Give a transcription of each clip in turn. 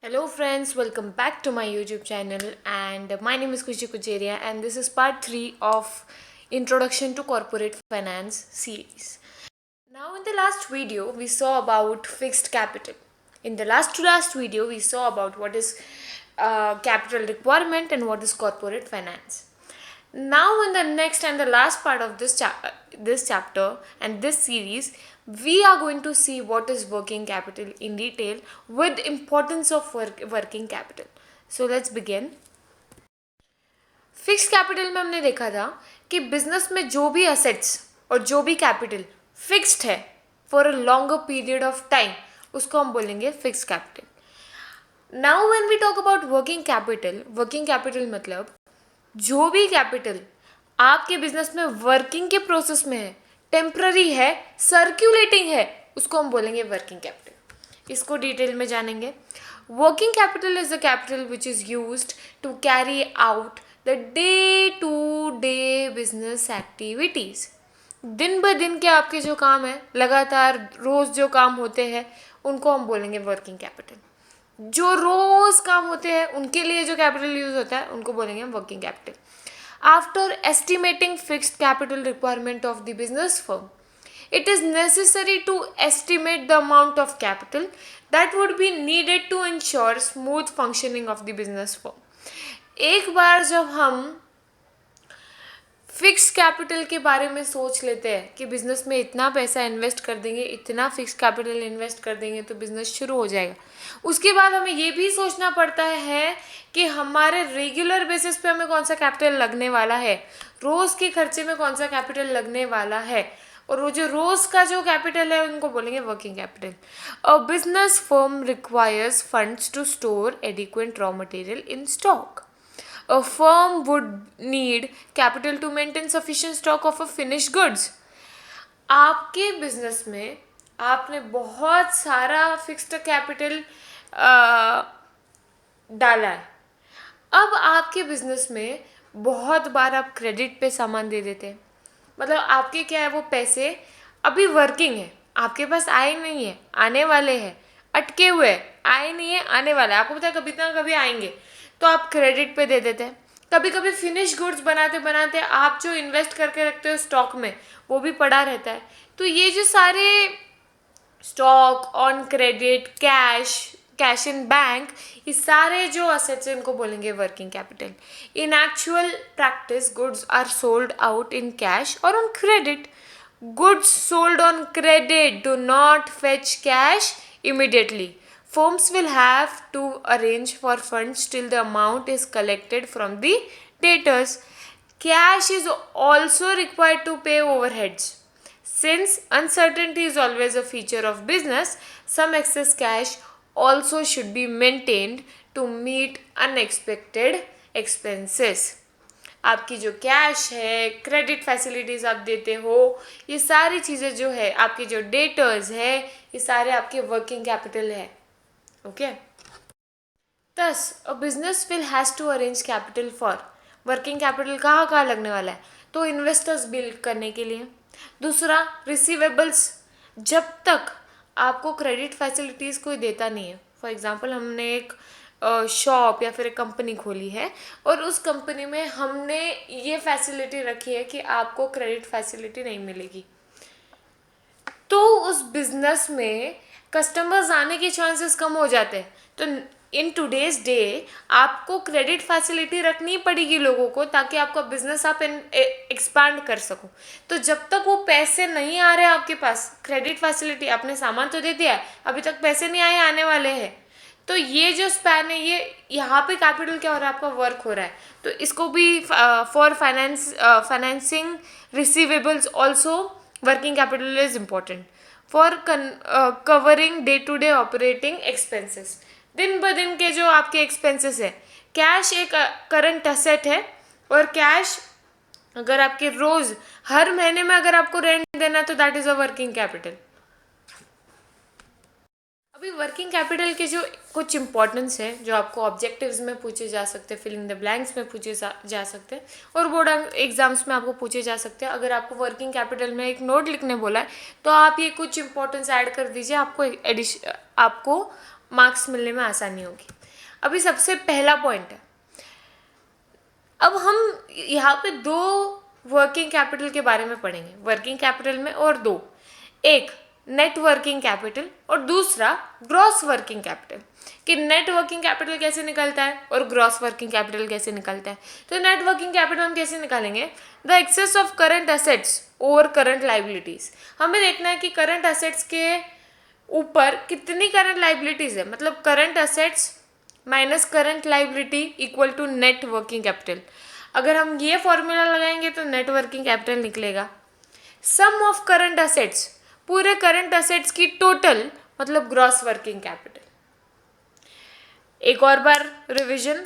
Hello friends, welcome back to my YouTube channel and my name is Kushi Kucheria and this is part 3 of Introduction to Corporate Finance series. Now in the last video we saw about fixed capital. In the last video we saw about what is capital requirement and what is corporate finance. Now in the next and the last part of this chapter and this series, we are going to see what is working capital in detail with importance of working capital. So let's begin. Fix capital में हमने देखा था कि business में जो भी assets और जो भी कैपिटल फिक्स्ड है for a longer period of time उसको हम बोलेंगे fix capital. Now when we talk about working capital मतलब जो भी कैपिटल आपके बिजनेस में वर्किंग के प्रोसेस में है, टेम्प्ररी है, सर्क्यूलेटिंग है, उसको हम बोलेंगे वर्किंग कैपिटल. इसको डिटेल में जानेंगे. Working capital is the capital which is used to carry out the day to day business activities. दिन ब दिन के आपके जो काम है, लगातार रोज जो काम होते हैं, उनको हम बोलेंगे वर्किंग कैपिटल. जो रोज काम होते हैं उनके लिए जो कैपिटल यूज होता है उनको बोलेंगे हम working capital. After estimating fixed capital requirement of the business firm, it is necessary to estimate the amount of capital that would be needed to ensure smooth functioning of the business firm. एक बार जब हम fix capital के बारे में सोच लेते हैं कि बिजनेस में इतना पैसा इन्वेस्ट कर देंगे, इतना फिक्स कैपिटल इन्वेस्ट कर देंगे तो बिजनेस शुरू हो जाएगा. उसके बाद हमें ये भी सोचना पड़ता है कि हमारे रेगुलर बेसिस पे हमें कौन सा कैपिटल लगने वाला है, रोज के खर्चे में कौन सा कैपिटल लगने वाला है, और वो जो रोज का जो कैपिटल है उनको बोलेंगे working capital. A business firm requires funds to store adequate raw material in stock. A firm would need capital to maintain sufficient stock of a finished goods. आपके बिजनेस में आपने बहुत सारा फिक्स्ड कैपिटल डाला है. अब आपके बिजनेस में बहुत बार आप क्रेडिट पे सामान दे देते हैं. मतलब आपके क्या है, वो पैसे अभी वर्किंग है, आपके पास आए नहीं है, आने वाले हैं, अटके हुए हैं, आए नहीं है, आने वाले हैं, आपको पता है कभी ना कभी आएंगे, तो आप क्रेडिट पे दे देते हैं. कभी कभी फिनिश गुड्स बनाते बनाते आप जो इन्वेस्ट करके रखते हो स्टॉक में वो भी पड़ा रहता है. तो ये जो सारे stock, on credit, cash in bank, ये सारे जो असेट्स हैं इनको बोलेंगे working capital. In actual practice goods are sold out in cash और on credit. Goods sold on credit do not fetch cash immediately. Firms will have to arrange for funds till the amount is collected from the debtors. Cash is also required to pay overheads. Since uncertainty is always a feature of business, some excess cash also should be maintained to meet unexpected expenses. आपकी जो cash है, credit facilities आप देते हो, ये सारी चीज़ें जो है, आपके जो डेटर्स है, ये सारे आपके वर्किंग कैपिटल है. Okay. Thus, a business will has to arrange capital for working capital कहाँ कहाँ लगने वाला है, तो इन्वेस्टर्स बिल्ड करने के लिए. दूसरा, रिसीवेबल्स, जब तक आपको क्रेडिट फैसिलिटीज़ कोई देता नहीं है. फॉर एग्जांपल हमने एक शॉप या फिर एक कंपनी खोली है और उस कंपनी में हमने ये फैसिलिटी रखी है कि आपको क्रेडिट फैसिलिटी नहीं मिलेगी, तो उस बिजनेस में कस्टमर्स आने के चांसेस कम हो जाते हैं. तो इन टुडेज डे आपको क्रेडिट फैसिलिटी रखनी पड़ेगी लोगों को, ताकि आपका बिजनेस आप एक्सपांड कर सको. तो जब तक वो पैसे नहीं आ रहे आपके पास, क्रेडिट फैसिलिटी, आपने सामान तो दे दिया है, अभी तक पैसे नहीं आए, आने वाले हैं, तो ये जो स्पैन है, ये यहाँ पे कैपिटल क्या हो रहा है, आपका वर्क हो रहा है. तो इसको भी for financing receivables also working capital is important for covering day to day operating expenses. दिन ब दिन के जो आपके एक्सपेंसेस है, कैश एक करंट असेट है, और कैश अगर आपके रोज हर महीने में अगर आपको रेंट देना तो that is a working capital. अभी वर्किंग कैपिटल के जो कुछ इंपॉर्टेंस है, जो आपको ऑब्जेक्टिव्स में पूछे जा सकते हैं, फिलिंग द ब्लैंक्स में पूछे जा सकते हैं, और बोर्ड एग्जाम्स में आपको पूछे जा सकते हैं. अगर आपको वर्किंग कैपिटल में एक नोट लिखने बोला है तो आप ये कुछ इंपॉर्टेंस ऐड कर दीजिए. आपको मार्क्स मिलने में आसानी होगी। अभी सबसे पहला पॉइंट है, अब हम यहाँ पे दो वर्किंग कैपिटल के बारे में पढ़ेंगे, वर्किंग कैपिटल में, और दो, एक नेट वर्किंग कैपिटल और दूसरा ग्रॉस वर्किंग कैपिटल, कि नेट वर्किंग कैपिटल कैसे निकलता है और ग्रॉस वर्किंग कैपिटल कैसे निकलता है। तो नेट वर्किंग कैपिटल हम कैसे निकालेंगे, the excess of current assets over current liabilities. हमें देखना है कि करंट एसेट्स के ऊपर कितनी करंट लाइबिलिटीज है, मतलब current assets minus current liability equal to net working capital. अगर हम ये फॉर्मूला लगाएंगे तो नेट वर्किंग कैपिटल निकलेगा। सम ऑफ करंट एसेट्स, पूरे करंट एसेट्स की टोटल, मतलब ग्रॉस वर्किंग कैपिटल। एक और बार revision,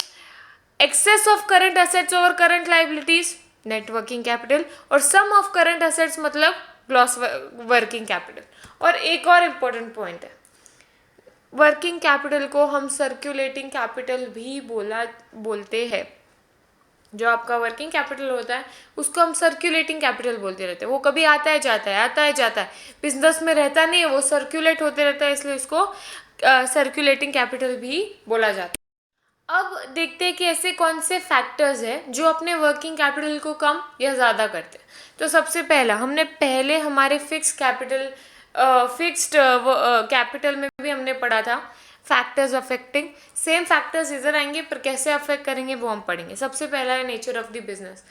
excess of current assets over current liabilities net working capital, और सम ऑफ करंट एसेट्स मतलब ग्रॉस वर्किंग कैपिटल। और एक और इम्पोर्टेंट पॉइंट है, वर्किंग कैपिटल को हम सर्कुलेटिंग कैपिटल भी बोलते हैं। जो आपका वर्किंग कैपिटल होता है उसको हम सर्कुलेटिंग कैपिटल बोलते रहते हैं। वो कभी आता है जाता है, आता है जाता है, बिजनेस में रहता नहीं है, वो सर्कुलेट होते रहता है, इसलिए उसको सर्कुलेटिंग कैपिटल भी बोला जाता है। अब देखते हैं कि ऐसे कौन से फैक्टर्स हैं जो अपने वर्किंग कैपिटल को कम या ज़्यादा करते हैं। तो सबसे पहला, हमने पहले हमारे फिक्स्ड कैपिटल में भी हमने पढ़ा था फैक्टर्स अफेक्टिंग, सेम फैक्टर्स इधर आएंगे पर कैसे अफेक्ट करेंगे वो हम पढ़ेंगे। सबसे पहला है nature of the business.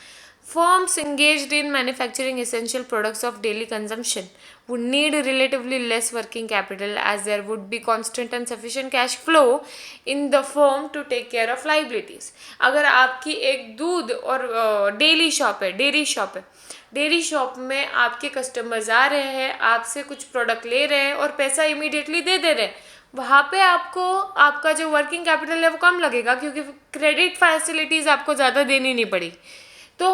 Firms engaged in manufacturing essential products of daily consumption would need relatively less working capital, as there would be constant and sufficient cash flow in the firm to take care of liabilities. अगर आपकी एक दूध और dairy shop है, dairy shop में आपके customers आ रहे हैं, आपसे कुछ प्रोडक्ट ले रहे हैं और पैसा इमीडिएटली दे दे रहे हैं, वहाँ पे आपको आपका जो वर्किंग कैपिटल है वो कम लगेगा, क्योंकि क्रेडिट फैसिलिटीज़ आपको ज़्यादा देनी नहीं पड़ेगी। तो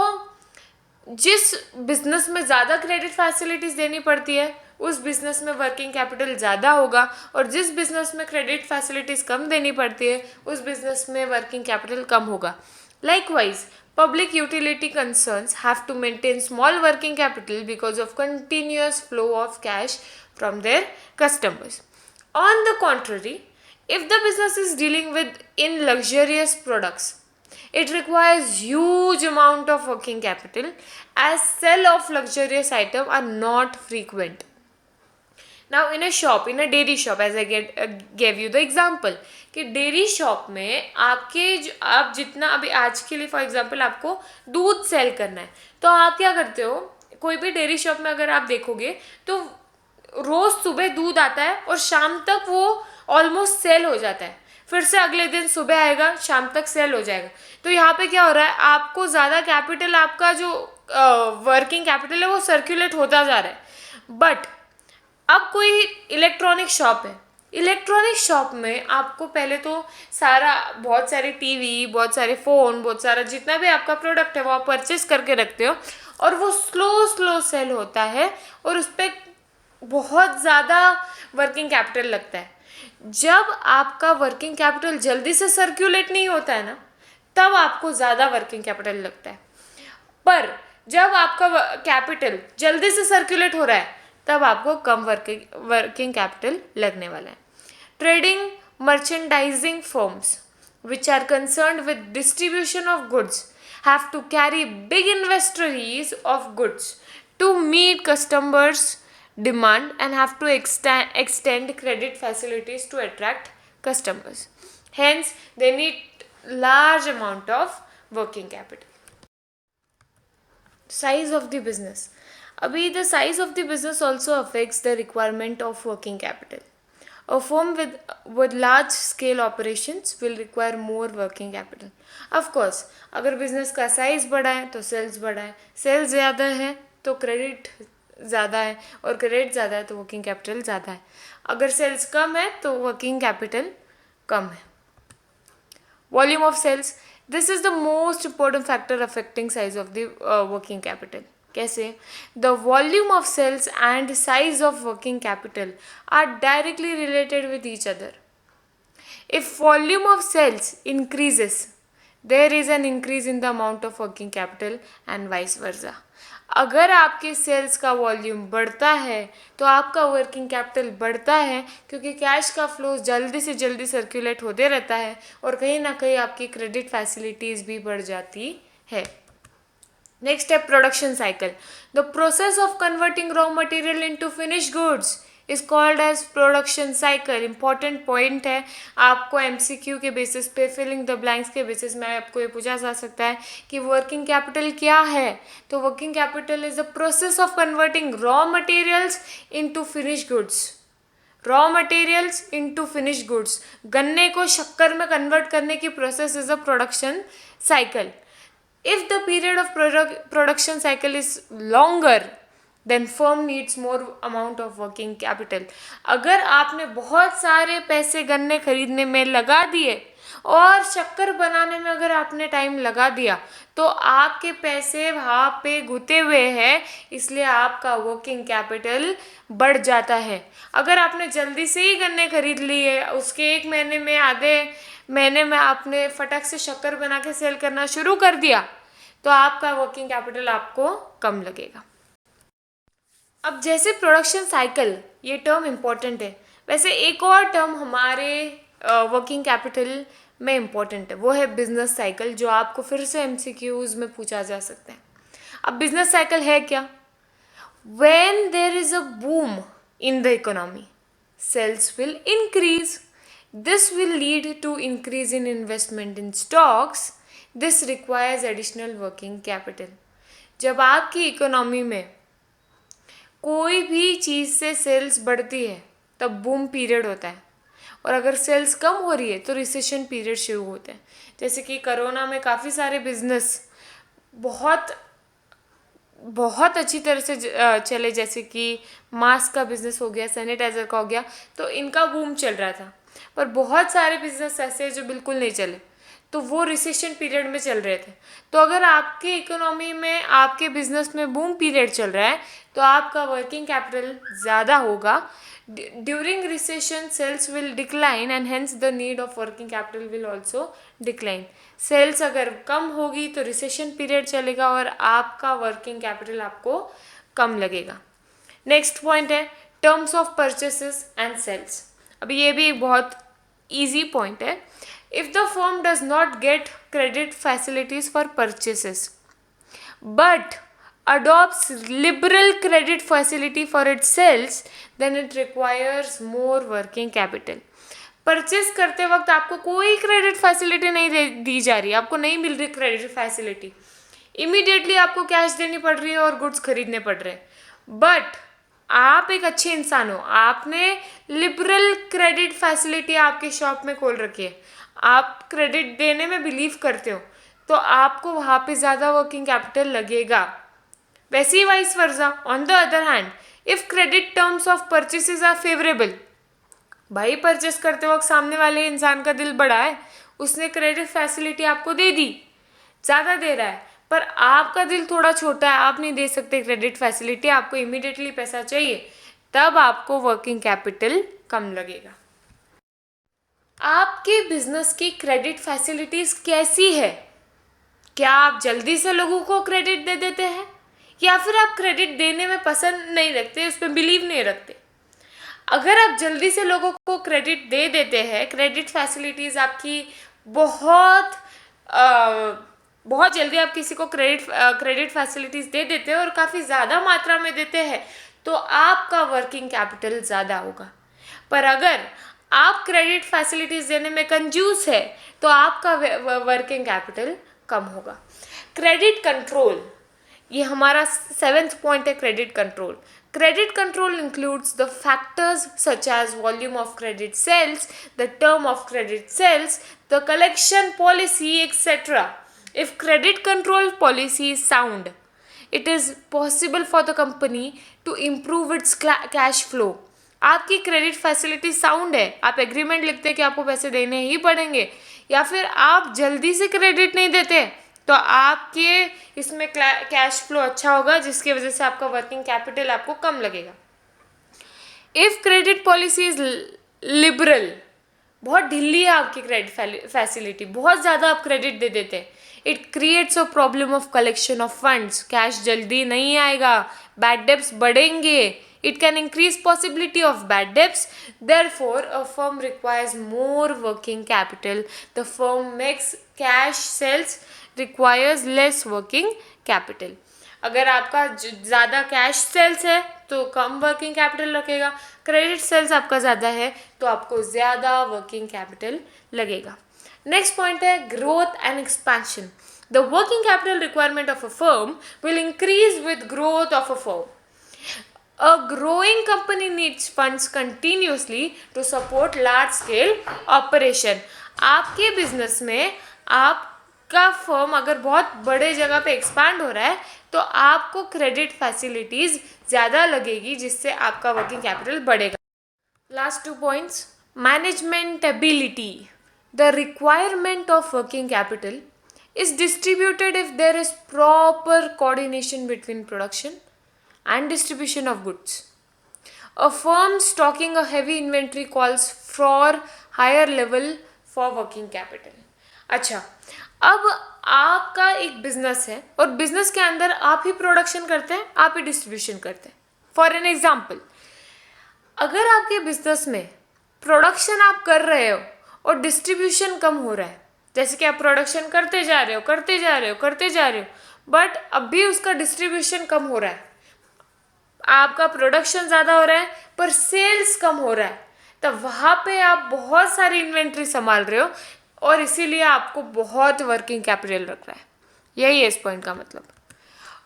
जिस बिजनेस में ज़्यादा क्रेडिट फैसिलिटीज़ देनी पड़ती है उस बिजनेस में वर्किंग कैपिटल ज़्यादा होगा, और जिस बिजनेस में क्रेडिट फैसिलिटीज़ कम देनी पड़ती है उस बिजनेस में वर्किंग कैपिटल कम होगा। Likewise, public utility concerns have to maintain small working capital because of continuous flow of cash from their customers. On the contrary, if the business is dealing with in luxurious products, it requires huge amount of working capital, as sale of luxurious item are not frequent. Now in a dairy shop, as I gave you the example, कि dairy shop में आप जितना, अभी आज के लिए for example आपको दूध सेल करना है, तो आप क्या करते हो, कोई भी डेयरी शॉप में अगर आप देखोगे तो रोज़ सुबह दूध आता है और शाम तक वो ऑलमोस्ट सेल हो जाता है, फिर से अगले दिन सुबह आएगा, शाम तक सेल हो जाएगा। तो यहाँ पे क्या हो रहा है, आपको ज़्यादा कैपिटल, आपका जो वर्किंग कैपिटल है वो सर्कुलेट होता जा रहा है। बट अब कोई इलेक्ट्रॉनिक शॉप है, इलेक्ट्रॉनिक शॉप में आपको पहले तो बहुत सारे टीवी, बहुत सारे फ़ोन, बहुत सारा जितना भी आपका प्रोडक्ट है वो आप परचेस करके रखते हो, और वो स्लो सेल होता है और उस पर बहुत ज़्यादा वर्किंग कैपिटल लगता है। जब आपका वर्किंग कैपिटल जल्दी से सर्कुलेट नहीं होता है ना, तब आपको ज़्यादा वर्किंग कैपिटल लगता है, पर जब आपका कैपिटल जल्दी से सर्कुलेट हो रहा है तब आपको कम वर्किंग कैपिटल लगने वाला है। Trading merchandising firms which are concerned with distribution of goods have to carry big inventories of goods to meet customers' demand and have to extend credit facilities to attract customers. Hence, they need large amount of working capital. Size of the business. Abhi, the size of the business also affects the requirement of working capital. A firm with large scale operations will require more working capital. Of course, अगर business का size बड़ा है तो sales बड़ा है, sales ज़्यादा है तो क्रेडिट ज़्यादा है, और क्रेडिट ज़्यादा है तो वर्किंग कैपिटल ज़्यादा है। अगर सेल्स कम है तो वर्किंग कैपिटल कम है। Volume of sales, this is the most important factor affecting size of the working capital. कैसे? The volume of sales and size of working capital are directly related with each other. If volume of sales increases, there is an increase in the amount of working capital and vice versa. अगर आपके sales का volume बढ़ता है तो आपका working capital बढ़ता है, क्योंकि कैश का फ्लो जल्दी से जल्दी सर्कुलेट होते रहता है और कहीं ना कहीं आपकी क्रेडिट फैसिलिटीज़ भी बढ़ जाती है। नेक्स्ट है production cycle. The process of converting raw material into finish goods is called as production cycle. Important point है, आपको एमसीक्यू के बेसिस पे, फिलिंग द ब्लैंक्स के बेसिस में आपको ये पूछा जा सकता है कि वर्किंग कैपिटल क्या है। तो working capital is the process of converting raw materials into finish goods. Raw materials into finish goods, गन्ने को शक्कर में कन्वर्ट करने की process is a production cycle. If the period of production cycle is longer, then firm needs more amount of working capital. अगर आपने बहुत सारे पैसे गन्ने खरीदने में लगा दिए और शक्कर बनाने में अगर आपने टाइम लगा दिया, तो आपके पैसे वहाँ पे गुते हुए हैं, इसलिए आपका वर्किंग कैपिटल बढ़ जाता है। अगर आपने जल्दी से ही गन्ने खरीद लिए, उसके एक महीने में, आधे महीने में आपने फटक से शक्कर बना के सेल करना शुरू कर दिया, तो आपका वर्किंग कैपिटल आपको कम लगेगा। अब जैसे प्रोडक्शन साइकिल, ये टर्म इम्पॉर्टेंट है, वैसे एक और टर्म हमारे वर्किंग कैपिटल में इम्पॉर्टेंट है, वो है बिजनेस साइकिल, जो आपको फिर से एमसीक्यूज में पूछा जा सकता है। अब बिजनेस साइकिल है क्या? When there is a boom in the economy, sales will increase, this will lead to increase in investment in stocks, this requires additional working capital. जब आपकी इकोनॉमी में कोई भी चीज़ से सेल्स बढ़ती है तब बूम पीरियड होता है, और अगर सेल्स कम हो रही है तो रिसेशन पीरियड शुरू होता है। जैसे कि कोरोना में काफ़ी सारे बिजनेस बहुत बहुत अच्छी तरह से चले, जैसे कि मास्क का बिजनेस हो गया, सैनिटाइज़र का हो गया, तो इनका बूम चल रहा था। पर बहुत सारे बिजनेस ऐसे हैं जो बिल्कुल नहीं चले, तो वो रिसेशन पीरियड में चल रहे थे। तो अगर आपके इकोनॉमी में, आपके बिजनेस में बूम पीरियड चल रहा है, तो आपका वर्किंग कैपिटल ज़्यादा होगा। During recession sales will decline and hence the need of working capital will also decline. Sales अगर कम होगी तो रिसेशन पीरियड चलेगा और आपका वर्किंग कैपिटल आपको कम लगेगा। नेक्स्ट पॉइंट है terms of purchases and sales. अभी ये भी एक बहुत ईजी पॉइंट है। If the firm does not get credit facilities for purchases but adopts liberal credit facility for its sales, then it requires more working capital. Purchase करते वक्त आपको कोई क्रेडिट फैसिलिटी नहीं दी जा रही, आपको नहीं मिल रही क्रेडिट फैसिलिटी, इमीडिएटली आपको कैश देनी पड़ रही है और गुड्स खरीदने पड़ रहे हैं। बट आप एक अच्छे इंसान हो, आपने लिबरल क्रेडिट फैसिलिटी आपके शॉप में खोल रखी है, आप क्रेडिट देने में बिलीव करते हो, तो आपको वहाँ पे ज़्यादा वर्किंग कैपिटल लगेगा। वैसे ही vice versa, on the other hand, if credit terms of purchases are favourable, भाई परचेस करते वक्त सामने वाले इंसान का दिल बड़ा है, उसने क्रेडिट फैसिलिटी आपको दे दी, ज़्यादा दे रहा है, पर आपका दिल थोड़ा छोटा है, आप नहीं दे सकते क्रेडिट फैसिलिटी, आपको इमीडिएटली पैसा चाहिए, तब आपको वर्किंग कैपिटल कम लगेगा। आपके बिजनेस की क्रेडिट फैसिलिटीज कैसी है? क्या आप जल्दी से लोगों को क्रेडिट दे देते हैं, या फिर आप क्रेडिट देने में पसंद नहीं रखते, उस पर बिलीव नहीं रखते? अगर आप जल्दी से लोगों को क्रेडिट दे देते हैं, क्रेडिट फैसिलिटीज आपकी बहुत जल्दी आप किसी को क्रेडिट फैसिलिटीज दे देते हैं और काफ़ी ज़्यादा मात्रा में देते हैं, तो आपका वर्किंग कैपिटल ज़्यादा होगा। पर अगर आप क्रेडिट फैसिलिटीज देने में कंजूस है, तो आपका वर्किंग कैपिटल कम होगा। क्रेडिट कंट्रोल, ये हमारा 7th पॉइंट है, credit control. Credit control includes the factors such as volume of credit sales, the term of credit sales, the collection policy, etc. If credit control policy is sound, it is possible for the company to improve its cash flow. आपकी credit facility sound है, आप agreement लिखते हैं कि आपको पैसे देने ही पड़ेंगे, या फिर आप जल्दी से क्रेडिट नहीं देते, तो आपके इसमें कैश फ्लो अच्छा होगा, जिसकी वजह से आपका वर्किंग कैपिटल आपको कम लगेगा। If credit policy is liberal बहुत ढीली है आपकी क्रेडिट फैसिलिटी, बहुत ज़्यादा आप क्रेडिट दे देते हैं, it creates a problem of collection of funds, cash जल्दी नहीं आएगा, बैड डेब्ट्स बढ़ेंगे, it can increase possibility of bad debts. Therefore a firm requires more working capital. The firm makes cash sales requires less working capital. अगर आपका ज़्यादा cash sales है तो कम working capital रखेगा, क्रेडिट सेल्स आपका ज़्यादा है तो आपको ज़्यादा वर्किंग कैपिटल लगेगा. नेक्स्ट पॉइंट है growth and expansion. The working capital requirement of a firm will increase with growth of a firm. A growing company needs funds continuously to support large scale operation. आपके business में आपका firm अगर बहुत बड़े जगह पे expand हो रहा है तो आपको क्रेडिट फैसिलिटीज़ ज़्यादा लगेगी जिससे आपका वर्किंग कैपिटल बढ़ेगा. Last 2 points. Management ability. The requirement of working capital is distributed if there is proper coordination between production and distribution of goods. A firm stocking a heavy inventory calls for higher level for working capital. अच्छा, अब आपका एक business है और business के अंदर आप ही production करते हैं, आप ही डिस्ट्रीब्यूशन करते हैं. फॉर एन एग्जाम्पल, अगर आपके बिजनेस में प्रोडक्शन आप कर रहे हो और डिस्ट्रीब्यूशन कम हो रहा है, जैसे कि आप प्रोडक्शन करते जा रहे हो बट अब भी उसका डिस्ट्रीब्यूशन कम हो रहा है, आपका प्रोडक्शन ज़्यादा हो रहा है पर सेल्स कम हो रहा है, तो वहाँ पे आप बहुत सारी इन्वेंट्री संभाल रहे हो और इसीलिए आपको बहुत वर्किंग कैपिटल रख रहा है. यही है इस पॉइंट का मतलब.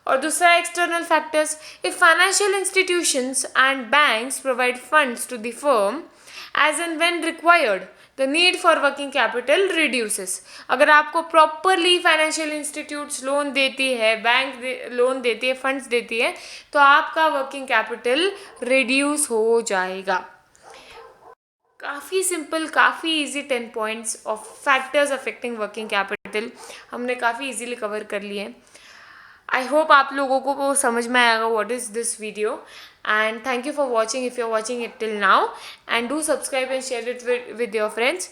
और दूसरा external factors. If financial institutions and banks provide funds to the firm as and when required, the need for working capital reduces. अगर आपको प्रॉपरली फाइनेंशियल इंस्टीट्यूट्स लोन देती है, बैंक लोन देती है, फंड्स देती है, तो आपका वर्किंग कैपिटल रिड्यूस हो जाएगा. काफ़ी सिंपल, काफ़ी easy 10 points of factors affecting working capital हमने काफ़ी इजीली कवर कर लिए हैं. आई होप आप लोगों को वो समझ में आएगा what is this video. And thank you for watching if you are watching it till now, and do subscribe and share it with your friends.